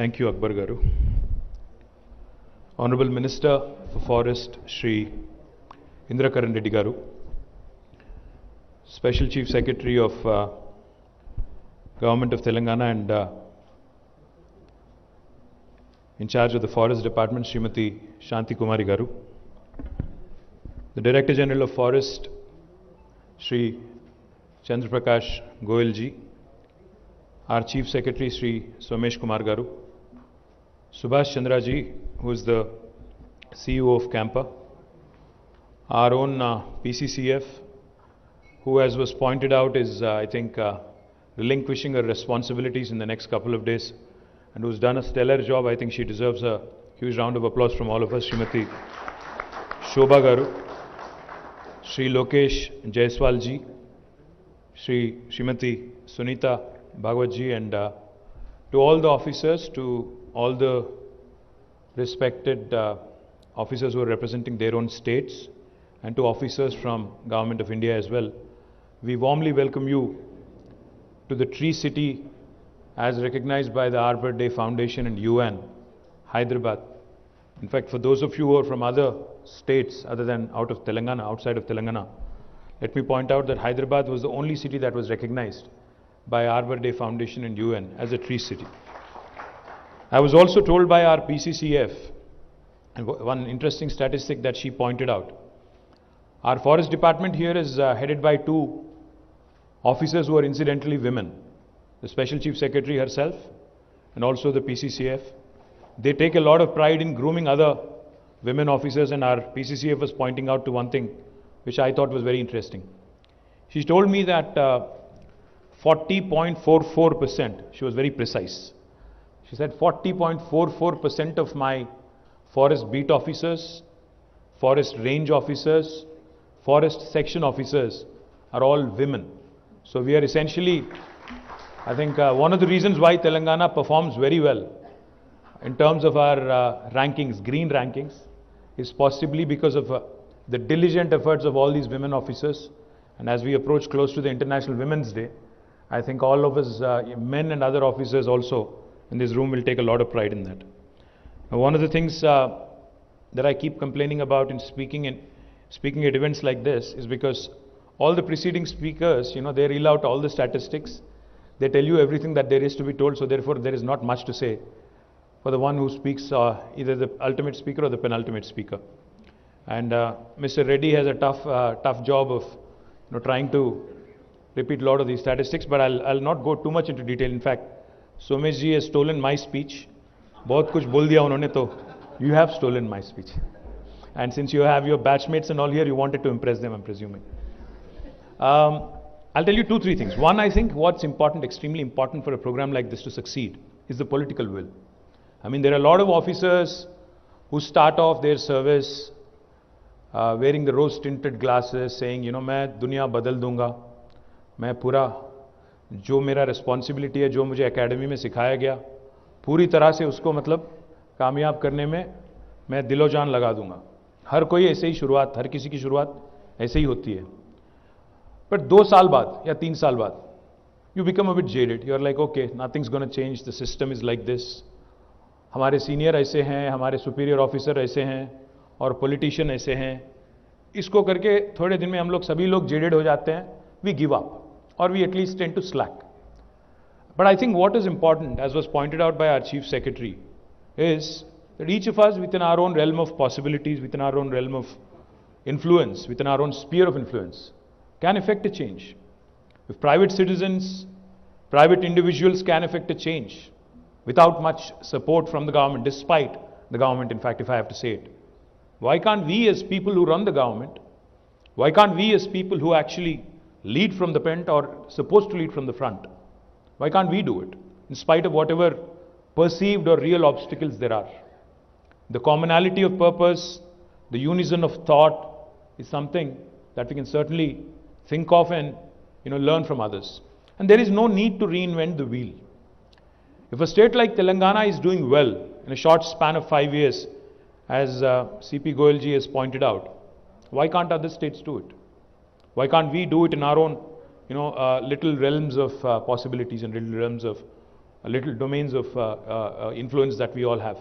Thank you, Akbar Garu. Honorable Minister for Forest, Shri Indrakaran Reddy Garu. Special Chief Secretary of Government of Telangana and in charge of the Forest Department, Srimati Shanti Kumari Garu. The Director General of Forest, Shri Chandra Prakash Goyal ji. Our Chief Secretary, Shri Somesh Kumar Garu. Subhash Chandra ji, who is the CEO of CAMPA. Our own PCCF, who, as was pointed out, is, I think, relinquishing her responsibilities in the next couple of days and who's done a stellar job. I think she deserves a huge round of applause from all of us. Srimati Shobha Garu, Shri Lokesh Jaiswal ji, Srimati Sunita Bhagwat ji, and to all the officers, to all the respected officers who are representing their own states, and to officers from Government of India as well. We warmly welcome you to the Tree City as recognized by the Arbor Day Foundation and UN, Hyderabad. In fact, for those of you who are from other states other than out of Telangana, outside of Telangana, let me point out that Hyderabad was the only city that was recognized by Arbor Day Foundation and UN as a tree city. I was also told by our PCCF, and one interesting statistic that she pointed out. Our forest department here is headed by two officers who are incidentally women, the Special Chief Secretary herself and also the PCCF. They take a lot of pride in grooming other women officers, and our PCCF was pointing out to one thing which I thought was very interesting. She told me that 40.44%, she was very precise. She said 40.44% of my forest beat officers, forest range officers, forest section officers are all women. So we are essentially, I think one of the reasons why Telangana performs very well in terms of our rankings, green rankings, is possibly because of the diligent efforts of all these women officers. And as we approach close to the International Women's Day, I think all of us, men and other officers also in this room, will take a lot of pride in that. Now, one of the things that I keep complaining about in speaking at events like this is because all the preceding speakers, they reel out all the statistics. They tell you everything that there is to be told, so therefore there is not much to say for the one who speaks, either the ultimate speaker or the penultimate speaker. And Mr. Reddy has a tough job of trying to repeat a lot of these statistics, but I'll not go too much into detail. In fact, Somesh ji has stolen my speech. बहुत कुछ बोल दिया उन्होंने, तो you have stolen my speech. And since you have your batchmates and all here, you wanted to impress them, I'm presuming. I'll tell you 2-3 things. One, I think what's important, extremely important for a program like this to succeed, is the political will. I mean, there are a lot of officers who start off their service wearing the rose-tinted glasses, saying, मैं दुनिया बदल दूंगा, मैं पूरा जो मेरा responsibility है, जो मुझे academy में सिखाया गया, पूरी तरह से उसको मतलब कामयाब करने में मैं दिलो जान लगा दूंगा. हर कोई ऐसे ही शुरुआत, हर किसी की शुरुआत ऐसे ही होती है. But 2 साल बाद या 3 साल बाद, you become a bit jaded. You are like, okay, nothing's going to change. The system is like this. हमारे सीनियर ऐसे हैं, हमारे सुपीरियर ऑफिसर ऐसे हैं और पॉलिटिशियन ऐसे हैं. इसको करके थोड़े दिन में हम लोग सभी लोग जेडेड हो जाते हैं. We give up, or we at least tend to slack. But I think what is important, as was pointed out by our Chief Secretary, is that each of us within our own realm of possibilities, within our own realm of influence, within our own sphere of influence, can effect a change. If private citizens, private individuals can effect a change without much support from the government, despite the government, in fact, if I have to say it, why can't we as people who run the government, why can't we as people who actually lead from the front or supposed to lead from the front, why can't we do it in spite of whatever perceived or real obstacles there are? The commonality of purpose, the unison of thought is something that we can certainly think of and learn from others. And there is no need to reinvent the wheel. If a state like Telangana is doing well in a short span of 5 years, as CP Goyal ji has pointed out, why can't other states do it? Why can't we do it in our own little realms of possibilities and little realms of little domains of influence that we all have.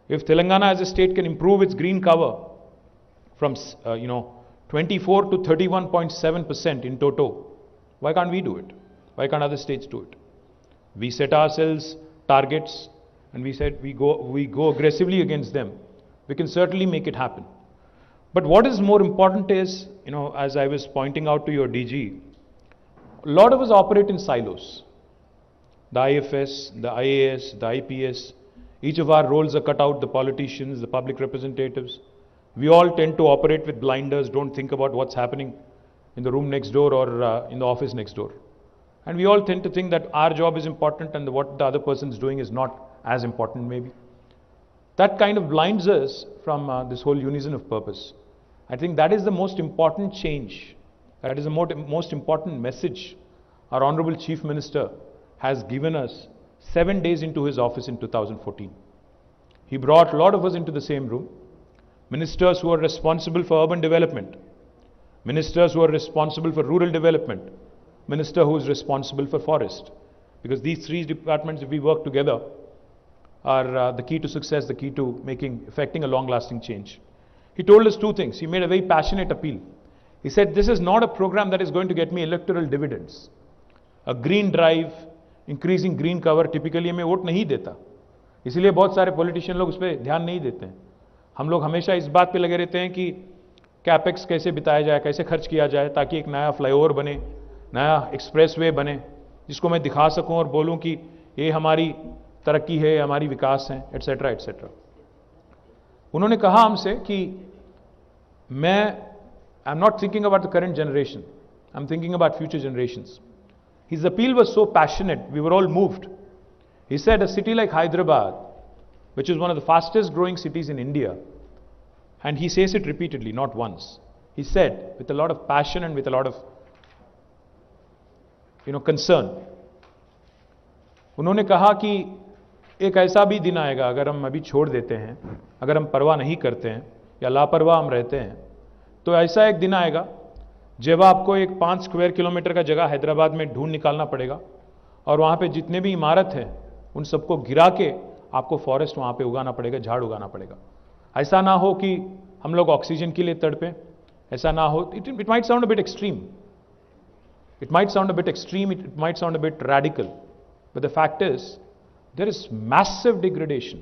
If Telangana as a state can improve its green cover from 24 to 31.7% in toto, why can't we do it? Why can't other states do it? We set ourselves targets and we said we go aggressively against them. We can certainly make it happen. But what is more important is, as I was pointing out to your DG, a lot of us operate in silos. The IFS, the IAS, the IPS, each of our roles are cut out, the politicians, the public representatives. We all tend to operate with blinders, don't think about what's happening in the room next door or in the office next door. And we all tend to think that our job is important and what the other person's doing is not as important maybe. That kind of blinds us from this whole unison of purpose. I think that is the most important change. That is the most important message our Honorable Chief Minister has given us 7 days into his office in 2014. He brought a lot of us into the same room. Ministers who are responsible for urban development, ministers who are responsible for rural development, minister who is responsible for forest. Because these three departments, if we work together, are the key to success, the key to effecting a long-lasting change. He told us two things. He made a very passionate appeal. He said, this is not a program that is going to get me electoral dividends. A green drive, increasing green cover, typically हमें vote नहीं देता. इसलिए बहुत सारे politician लोग उस पर ध्यान नहीं देते हैं. हम लोग हमेशा इस बात पे लगे रहते हैं कि कैपेक्स कैसे बिताया जाए, कैसे खर्च किया जाए, ताकि एक नया फ्लाईओवर बने, नया एक्सप्रेसवे बने, जिसको मैं दिखा सकूं और बोलूं कि ये हमारी तरक्की है, हमारी विकास है, एटसेट्रा एटसेट्रा. उन्होंने कहा हमसे कि आई am not thinking about the current generation, I am thinking about future generations. His appeal was so passionate, we were all moved. He said a city like Hyderabad, which is one of the fastest growing cities in India, and he says it repeatedly, not once. He said with a lot of passion and with a lot of concern. उन्होंने कहा कि एक ऐसा भी दिन आएगा अगर हम अभी छोड़ देते हैं, अगर हम परवाह नहीं करते हैं या लापरवाह हम रहते हैं, तो ऐसा एक दिन आएगा जब आपको एक 5 स्क्वायर किलोमीटर का जगह हैदराबाद में ढूंढ निकालना पड़ेगा और वहां पे जितने भी इमारत हैं उन सबको गिरा के आपको फॉरेस्ट वहां पे उगाना पड़ेगा, झाड़ उगाना पड़ेगा. ऐसा ना हो कि हम लोग ऑक्सीजन के लिए तड़पें, ऐसा ना हो. It might sound a bit extreme, it might sound a bit extreme, it might sound a bit radical, but the fact is there is massive degradation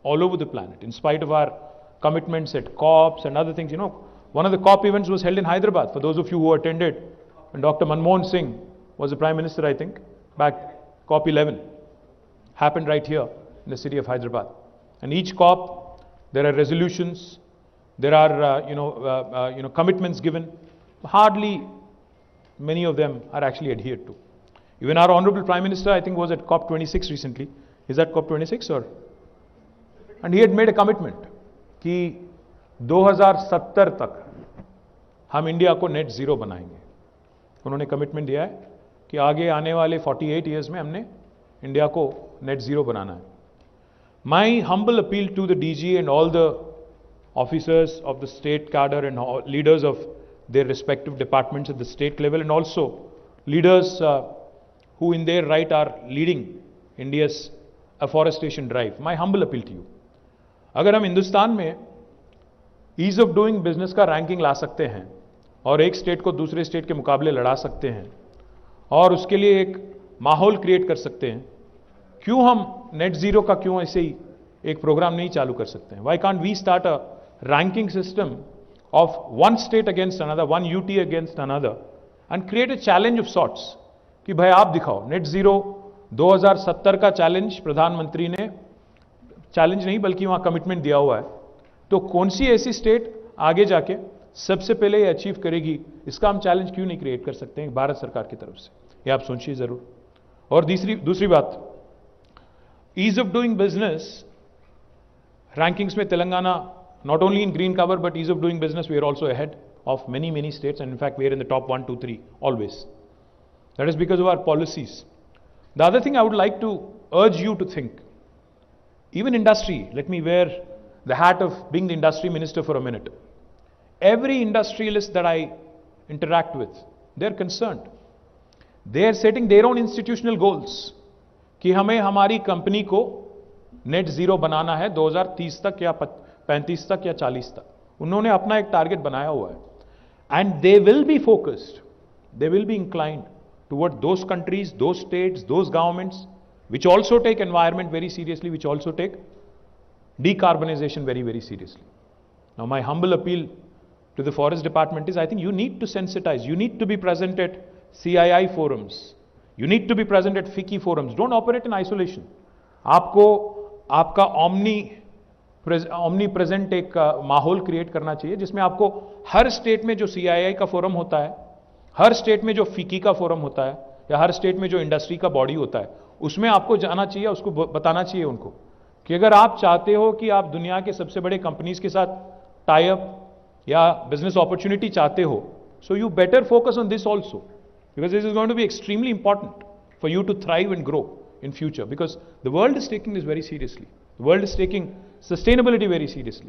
all over the planet in spite of our commitments at COPs and other things. One of the COP events was held in Hyderabad, for those of you who attended, when Dr. Manmohan Singh was the Prime Minister, I think, back COP 11, happened right here in the city of Hyderabad. And each COP, there are resolutions, there are commitments given. Hardly many of them are actually adhered to. Even our Honorable Prime Minister, I think, was at COP 26 recently. Is that COP 26 or? And he had made a commitment कि 2070 तक हम India को net zero बनाएंगे. उन्होंने commitment दिया है कि आगे आने वाले 48 ईयर्स में हमने इंडिया को नेट जीरो बनाना है. My humble appeal to the DG and all the officers of the state cadre and leaders of their respective departments at the state level, and also leaders who in their right are leading India's afforestation drive. My humble appeal to you, अगर हम हिंदुस्तान में ease of doing business का ranking ला सकते हैं और एक state को दूसरे स्टेट के मुकाबले लड़ा सकते हैं और उसके लिए एक माहौल क्रिएट कर सकते हैं, क्यों हम नेट जीरो का क्यों ऐसे ही एक प्रोग्राम नहीं चालू कर सकते हैं? Why can't we start a ranking system of one state against another, one UT against another, and create a challenge of sorts कि भाई आप दिखाओ नेट जीरो 2070 का चैलेंज प्रधानमंत्री ने, चैलेंज नहीं बल्कि वहां कमिटमेंट दिया हुआ है, तो कौन सी ऐसी स्टेट आगे जाके सबसे पहले ये अचीव करेगी, इसका हम चैलेंज क्यों नहीं क्रिएट कर सकते हैं भारत सरकार की तरफ से? ये आप सोचिए जरूर. और दूसरी बात, ease of doing business rankings में Telangana not only in green cover but ease of doing business, we are also ahead of many states, and in fact we are in the top 1, 2, 3 always. That is because of our policies. The other thing I would like to urge you to think, even industry, let me wear the hat of being the industry minister for a minute. Every industrialist that I interact with, they're concerned. They are setting their own institutional goals. कि हमें हमारी company को net zero बनाना है 2030 तक या 35 तक या 40 तक। उन्होंने अपना एक टारगेट बनाया हुआ है and they will be focused, they will be inclined toward those countries, those states, those governments which also take environment very seriously, which also take decarbonization very, very seriously. Now, my humble appeal to the Forest Department is, I think you need to sensitize, you need to be present at CII forums, you need to be present at FICCI forums. Don't operate in isolation. आपको आपका omni present एक माहौल create करना चाहिए जिसमें आपको हर state में जो CII का फोरम होता है, हर स्टेट में जो फिकी का फोरम होता है, या हर स्टेट में जो इंडस्ट्री का बॉडी होता है, उसमें आपको जाना चाहिए, उसको बताना चाहिए उनको कि अगर आप चाहते हो कि आप दुनिया के सबसे बड़े कंपनीज के साथ टाई अप या बिजनेस अपॉर्चुनिटी चाहते हो, so you better focus on this also, because this is going to be extremely important for you to thrive and grow in future, because the world is taking this very seriously. The world is taking sustainability very seriously.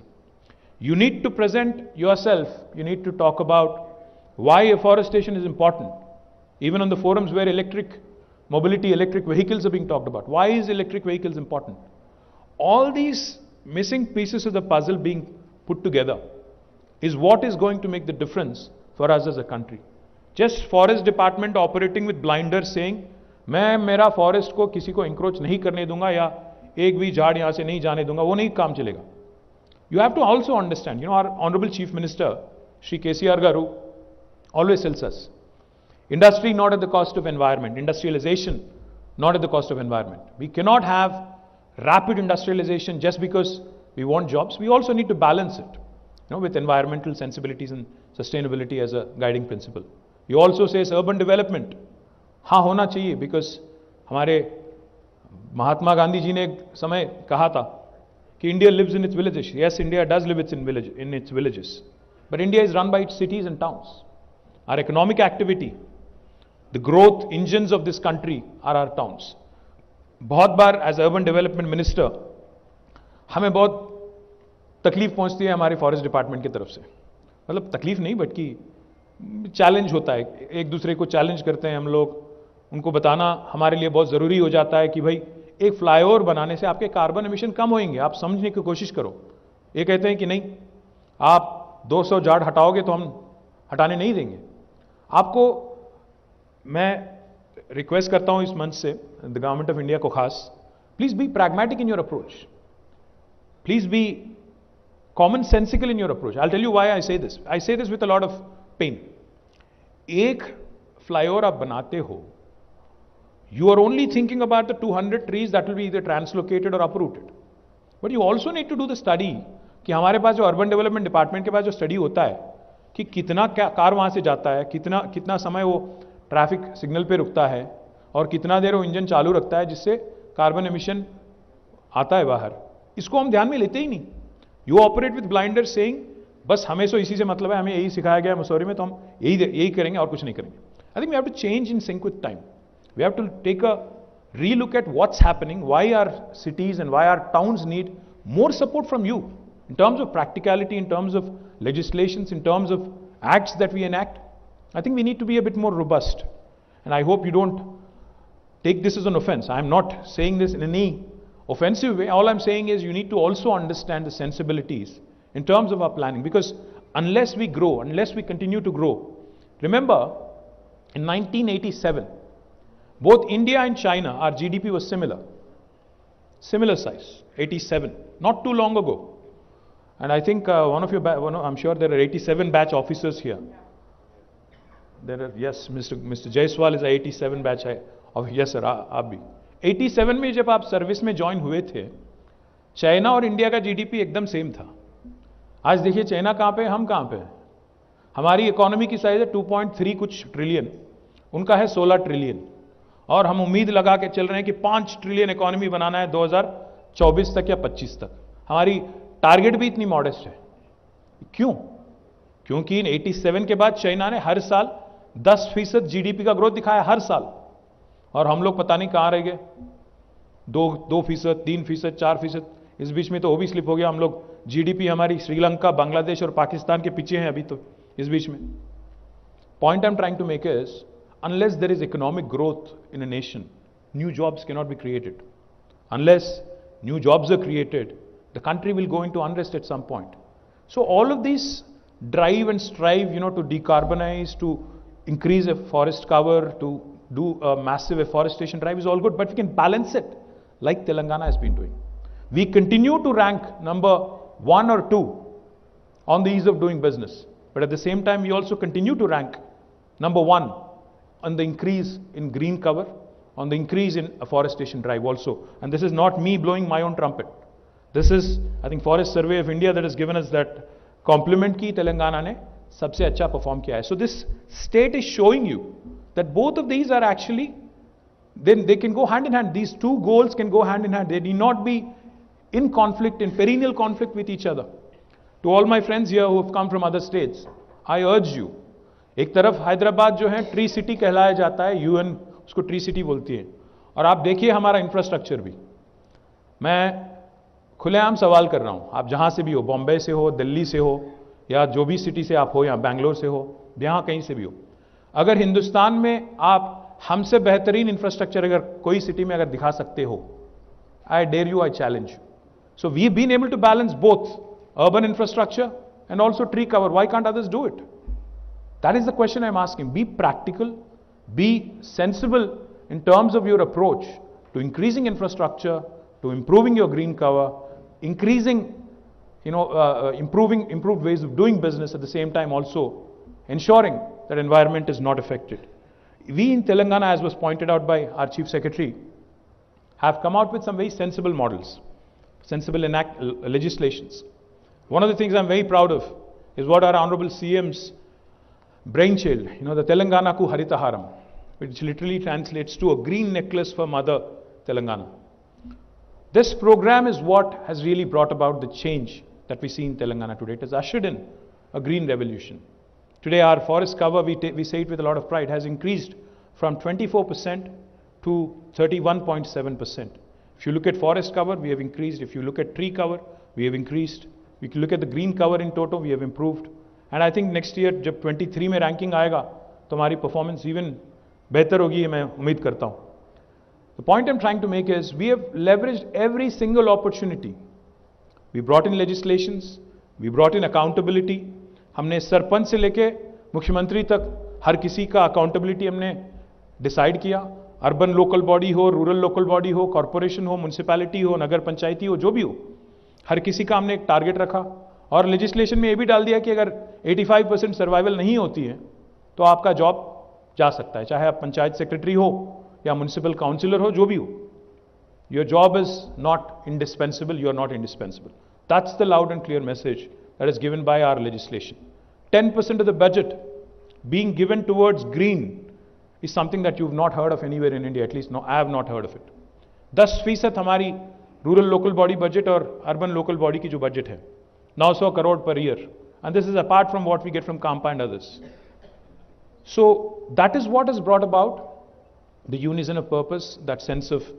You need to present yourself, you need to talk about why afforestation is important. Even on the forums where electric mobility, electric vehicles are being talked about. Why is electric vehicles important? All these missing pieces of the puzzle being put together is what is going to make the difference for us as a country. Just forest department operating with blinders saying, मैं मेरा forest को किसी को encroach नहीं करने दूंगा या एक भी झाड़ यहां से नहीं जाने दूंगा, वो नहीं काम चलेगा. You have to also understand, our Honorable Chief Minister, Shri KTR Garu, always tells us, industry not at the cost of environment, industrialization not at the cost of environment. We cannot have rapid industrialization just because we want jobs. We also need to balance it, with environmental sensibilities and sustainability as a guiding principle. He also says urban development, हाँ होना चाहिए, because हमारे महात्मा गांधी जी ने एक समय कहा था कि India lives in its villages. Yes, India does live in its villages, but India is run by its cities and towns. Our economic activity, the growth engines of this country are our towns. बहुत बार as urban development minister हमें बहुत तकलीफ पहुंचती है हमारे forest department की तरफ से. मतलब तकलीफ नहीं, बल्कि चैलेंज होता है, एक दूसरे को चैलेंज करते हैं हम लोग. उनको बताना हमारे लिए बहुत ज़रूरी हो जाता है कि भाई एक फ्लाईओवर बनाने से आपके कार्बन एमिशन कम होंगे, आप समझने की कोशिश करो. ये कहते हैं कि नहीं, आप 200 झाड़ हटाओगे तो हम हटाने नहीं देंगे आपको. मैं रिक्वेस्ट करता हूं इस मंच से द गवर्नमेंट ऑफ इंडिया को खास, please be pragmatic in your approach, please be common sensical in your approach. I tell you why I say this with a lot of pain. एक फ्लाईओवर आप बनाते हो, you are only thinking about the 200 trees that will be either translocated or uprooted, but you also need to do the study कि हमारे पास जो urban development department के पास जो study होता है कि कितना कार वहां से जाता है, कितना समय वो ट्रैफिक सिग्नल पे रुकता है और कितना देर वो इंजन चालू रखता है जिससे कार्बन एमिशन आता है बाहर, इसको हम ध्यान में लेते ही नहीं. You operate with blinder saying बस हमें तो इसी से मतलब है, हमें यही सिखाया गया है मसूरी में, तो हम यही करेंगे और कुछ नहीं करेंगे. I think we have to change in sync with time. We have to take a relook at what's happening, why our cities and why our towns need more support from you in terms of practicality, in terms of legislations, in terms of acts that we enact. I think we need to be a bit more robust. And I hope you don't take this as an offense. I'm not saying this in any offensive way. All I'm saying is you need to also understand the sensibilities in terms of our planning. Because unless we grow, unless we continue to grow, remember in 1987, both India and China, our GDP was similar size, 87, not too long ago. And I think I'm sure there are 87 batch officers here. There are, yes, Mr. Jaiswal is a 87 batch of, yes sir, आप भी. 87 में जब आप service में join हुए थे, China और India का जीडीपी एकदम सेम था. आज देखिए चाइना कहाँ पे, हम कहाँ पे. हमारी इकोनॉमी की साइज है 2.3 कुछ ट्रिलियन, उनका है 16 ट्रिलियन. और हम उम्मीद लगा के चल रहे हैं कि 5 ट्रिलियन इकोनॉमी बनाना है 2024 तक या 25 तक. हमारी टारगेट भी इतनी मॉडेस्ट है. क्यों? क्योंकि इन 87 के बाद चाइना ने हर साल 10% जीडीपी का ग्रोथ दिखाया, हर साल. और हम लोग पता नहीं कहां रह गए, 2%, 3%, 4%. इस बीच में तो वो भी स्लिप हो गया. हम लोग जीडीपी हमारी श्रीलंका, बांग्लादेश और पाकिस्तान के पीछे हैं अभी तो इस बीच में. Point I am trying to make is, unless there is economic growth in a nation, new jobs cannot be created. Unless new jobs are created, the country will go into unrest at some point. So all of these drive and strive, to decarbonize, to increase a forest cover, to do a massive afforestation drive is all good, but we can balance it like Telangana has been doing. We continue to rank number 1 or 2 on the ease of doing business, but at the same time we also continue to rank number 1 on the increase in green cover, on the increase in afforestation drive also. And this is not me blowing my own trumpet. This is, I think, Forest Survey of India that has given us that compliment ki Telangana ne sabse acha perform kiya hai. So this state is showing you that both of these are actually, then they can go hand in hand. These two goals can go hand in hand. They need not be in conflict, in perennial conflict with each other. To all my friends here who have come from other states, I urge you, एक तरफ हैदराबाद जो है tree city कहलाया जाता है, UN उसको tree city बोलती है, और आप देखिए हमारा इंफ्रास्ट्रक्चर भी. मैं खुलेआम सवाल कर रहा हूं, आप जहां से भी हो, बॉम्बे से हो, दिल्ली से हो, या जो भी सिटी से आप हो, या बैंगलोर से हो, यहां कहीं से भी हो, अगर हिंदुस्तान में आप हमसे बेहतरीन इंफ्रास्ट्रक्चर अगर कोई सिटी में अगर दिखा सकते हो, I dare you, I challenge you. So we been able to balance both urban infrastructure and also tree cover. Why can't others do it? That is the question I'm asking. Be practical, be sensible in terms of your approach to increasing infrastructure, to improving your green cover, increasing, improved ways of doing business, at the same time also ensuring that environment is not affected. We in Telangana, as was pointed out by our Chief Secretary, have come out with some very sensible models, sensible legislations. One of the things I'm very proud of is what our Honorable CM's brainchild, the Telangana Ku Haritaharam, which literally translates to a green necklace for Mother Telangana. This program is what has really brought about the change that we see in Telangana today. It has ushered in a green revolution. Today our forest cover, we say it with a lot of pride, has increased from 24% to 31.7%. If you look at forest cover, we have increased. If you look at tree cover, we have increased. We can look at the green cover in total, we have improved. And I think next year, जब 23 में ranking आएगा, तो हमारी performance even बेहतर होगी, मैं उम्मीद करता हूँ. The point I'm trying to make is, we have leveraged every single opportunity. We brought in legislations, we brought in accountability. हमने सरपंच से लेके मुख्यमंत्री तक हर किसी का accountability हमने decide किया. Urban local body हो, rural local body हो, corporation हो, municipality हो, नगर पंचायती हो, जो भी हो, हर किसी का हमने एक टारगेट रखा. और लेजिस्लेशन में ये भी डाल दिया कि अगर 85% सर्वाइवल नहीं होती है तो आपका जॉब जा सकता है, चाहे आप पंचायत सेक्रेटरी हो या म्युनिसिपल काउंसिलर हो, जो भी हो. Your job is not indispensable, you are not indispensable. That's the loud and clear message that is given by our legislation. 10% of the budget being given towards green is something that you've not heard of anywhere in India, at least no, I have not heard of it. 10% हमारी rural local body budget और urban local body की जो budget है 900 crore per year, and this is apart from what we get from CAMPA and others. So that is what has brought about the unison of purpose, that sense of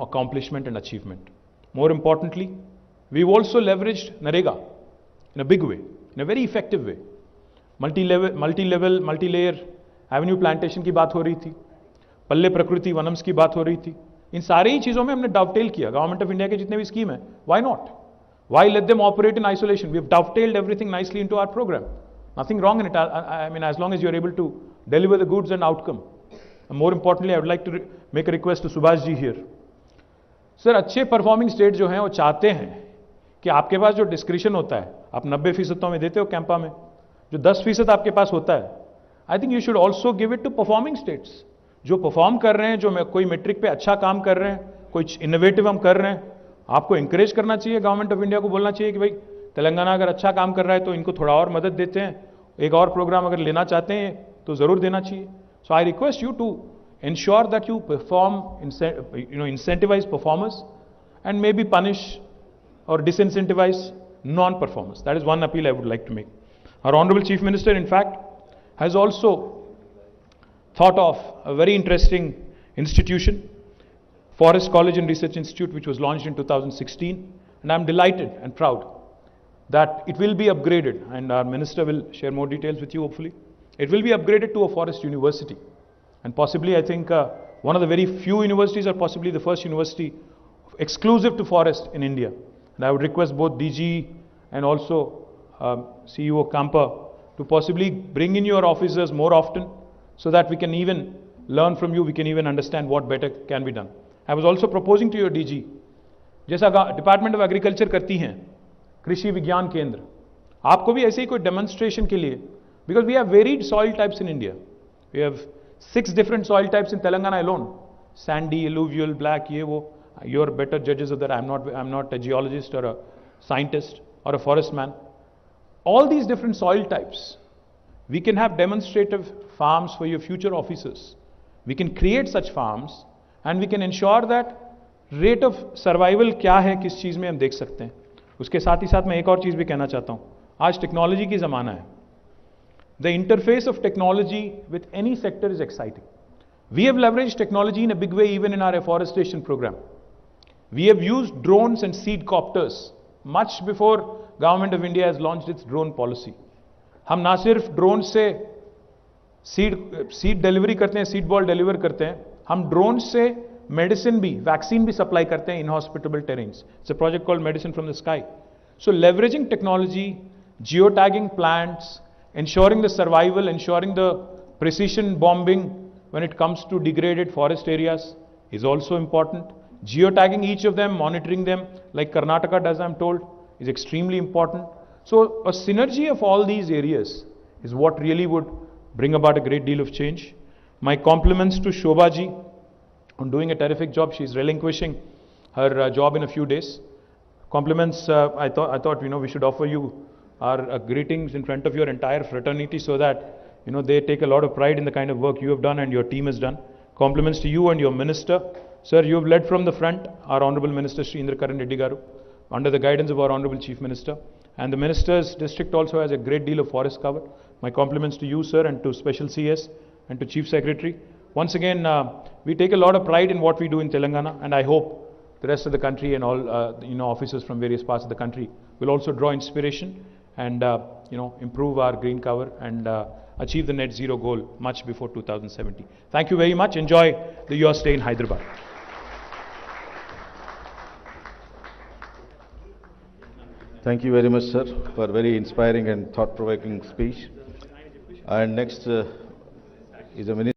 accomplishment and achievement. More importantly, we've also leveraged Narega in a big way, in a very effective way. multi-level, multi-layer avenue plantation की बात हो रही थी, पल्ले प्रकृति वनम्स की बात हो रही थी. इन सारी ही चीजों में हमने डवटेल किया. गवर्नमेंट ऑफ इंडिया के जितने भी स्कीम है, why not, why let them operate in isolation. We have dovetailed everything nicely into our program. Nothing wrong in it. I mean, as long as you are able to deliver the goods and outcome. And more importantly, I would like to make a request to Subhash ji here. Sir, अच्छे performing state जो हैं वो चाहते हैं कि आपके पास जो description होता है, आप 90% में देते हो कैंपा में, जो 10% आपके पास होता है, I think you should also give it to performing states. जो परफॉर्म कर रहे हैं, जो कोई मेट्रिक पे अच्छा काम कर रहे हैं, कोई इनोवेटिव हम कर रहे हैं, आपको इंकरेज करना चाहिए. गवर्नमेंट ऑफ इंडिया को बोलना चाहिए कि भाई तेलंगाना अगर अच्छा काम कर रहा है तो इनको थोड़ा और मदद देते हैं, एक और प्रोग्राम अगर लेना चाहते हैं तो जरूर देना चाहिए. So I request you to ensure that you perform, incentivize performers and maybe punish or disincentivize non-performers. That is one appeal I would like to make. Our Honorable Chief Minister, in fact, has also thought of a very interesting institution, Forest College and Research Institute, which was launched in 2016, and I'm delighted and proud that it will be upgraded, and our Minister will share more details with you hopefully. It will be upgraded to a forest university. And possibly, I think, one of the very few universities, or possibly the first university exclusive to forest in India. And I would request both DG and also CEO CAMPA to possibly bring in your officers more often, so that we can even learn from you, we can even understand what better can be done. I was also proposing to your DG, जैसा department of agriculture करती हैं कृषि विज्ञान केंद्र, आपको भी ऐसे ही कोई डेमोन्स्ट्रेशन के लिए, because we have varied soil types in India, we have 6 different soil types in Telangana alone, sandy, alluvial, black, ये वो. यू आर बेटर जजेस of that. I am not a geologist or a scientist or a forest man. All these different soil types, we can have demonstrative farms for your future officers. We can create such farms and we can ensure that rate of survival क्या है, किस चीज़ में हम देख सकते हैं. उसके साथ ही साथ मैं एक और चीज़ भी कहना चाहता हूँ. आज टेक्नोलॉजी की ज़माना है. The interface of technology with any sector is exciting. We have leveraged technology in a big way even in our afforestation program. We have used drones and seed copters much before Government of India has launched its drone policy. हम ना सिर्फ drone से seed delivery करते हैं, seed ball deliver करते हैं, हम drone से मेडिसिन भी, वैक्सीन भी सप्लाई करते हैं inhospitable terrains. It's a project called medicine from the sky. So leveraging technology, geo tagging plants, ensuring the survival, ensuring the precision bombing when it comes to degraded forest areas is also important. Geotagging each of them, monitoring them like Karnataka does, I'm told, is extremely important. So a synergy of all these areas is what really would bring about a great deal of change. My compliments to Shobha ji on doing a terrific job. She's relinquishing her job in a few days. Compliments, I thought we should offer you our greetings in front of your entire fraternity, so that they take a lot of pride in the kind of work you have done and your team has done. Compliments to you and your minister. Sir, you have led from the front, our Honorable Minister Shri Indrakaran Reddy garu, under the guidance of our Honorable Chief Minister. And the Minister's district also has a great deal of forest cover. My compliments to you, sir, and to Special CS and to Chief Secretary. Once again, we take a lot of pride in what we do in Telangana, and I hope the rest of the country and all officers from various parts of the country will also draw inspiration and improve our green cover and achieve the net zero goal much before 2070. Thank you very much. Enjoy your stay in Hyderabad. Thank you very much, sir, for very inspiring and thought-provoking speech. And next is a minister.